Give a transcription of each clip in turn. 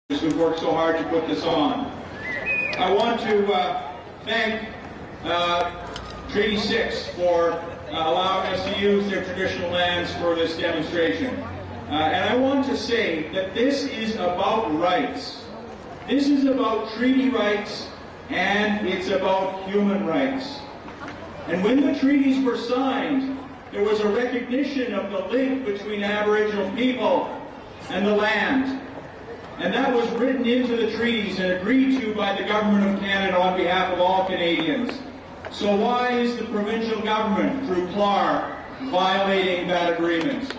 who've worked so hard to put this on. I want to thank Treaty 6 for allowing us to use their traditional lands for this demonstration. And I want to say that this is about rights. This is about treaty rights, and it's about human rights. And when the treaties were signed, there was a recognition of the link between Aboriginal people and the land. And that was written into the treaties and agreed to by the Government of Canada on behalf of all Canadians. So why is the provincial government, through CLAR, violating that agreement?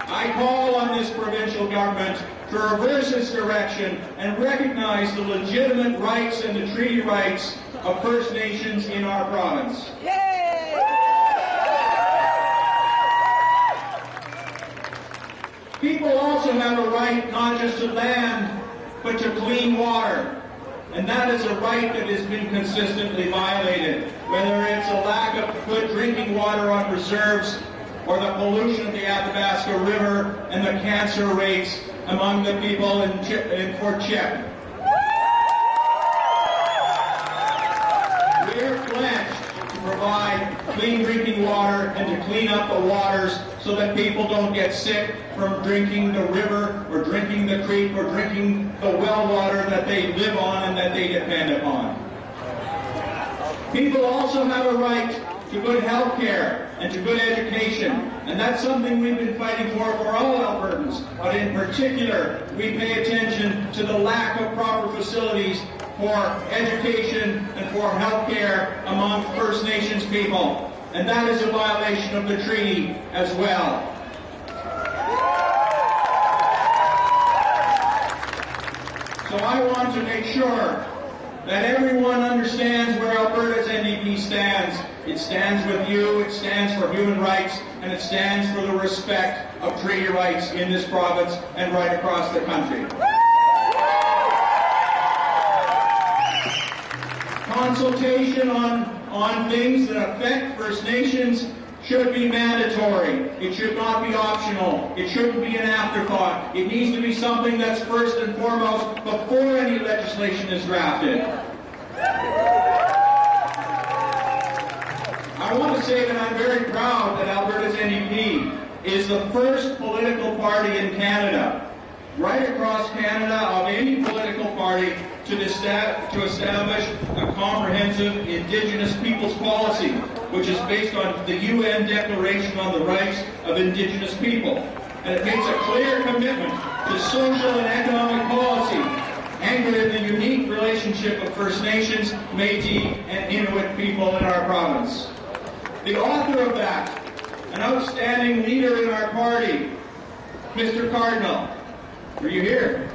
I call on this provincial government to reverse its direction and recognize the legitimate rights and the treaty rights of First Nations in our province. People also have a right not just to land, but to clean water. And that is a right that has been consistently violated, whether it's a lack of good drinking water on reserves or the pollution of the Athabasca River and the cancer rates among the people in Fort Chip. We're pledged to provide clean drinking water and to clean up the waters so that people don't get sick from drinking the river or drinking the creek or drinking the well water that they live on and that they depend upon. People also have a right to good health care and to good education, and that's something we've been fighting for all Albertans, but in particular we pay attention to the lack of proper facilities for education and for health care among First Nations people, and that is a violation of the treaty as well. So I want to make sure that everyone understands where Alberta's NDP stands. It stands with you, it stands for human rights, and it stands for the respect of treaty rights in this province and right across the country. Consultation on things that affect First Nations should be mandatory. It should not be optional. It shouldn't be an afterthought. It needs to be something that's first and foremost before any legislation is drafted. I want to say that I'm very proud that Alberta's NDP is the first political party in Canada, right across Canada, of any political party to establish a comprehensive Indigenous peoples policy, which is based on the UN Declaration on the Rights of Indigenous People. And it makes a clear commitment to social and economic policy anchored in the unique relationship of First Nations, Métis, and Inuit people in our province. The author of that, an outstanding leader in our party, Mr. Cardinal. Are you here?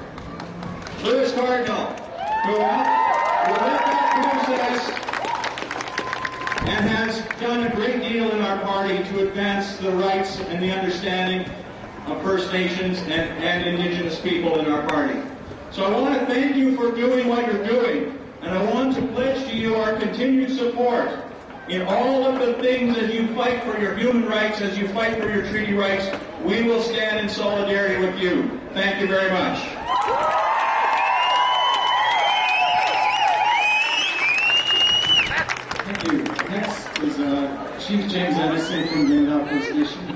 Louis Cardinal, who led that process and has done a great deal in our party to advance the rights and the understanding of First Nations and Indigenous people in our party. So I want to thank you for doing what you're doing, and I want to pledge to you our continued support in all of the things as you fight for your human rights, as you fight for your treaty rights. We will stand in solidarity with you. Thank you very much. Thank you. Next is Chief James Anderson from the First Nation.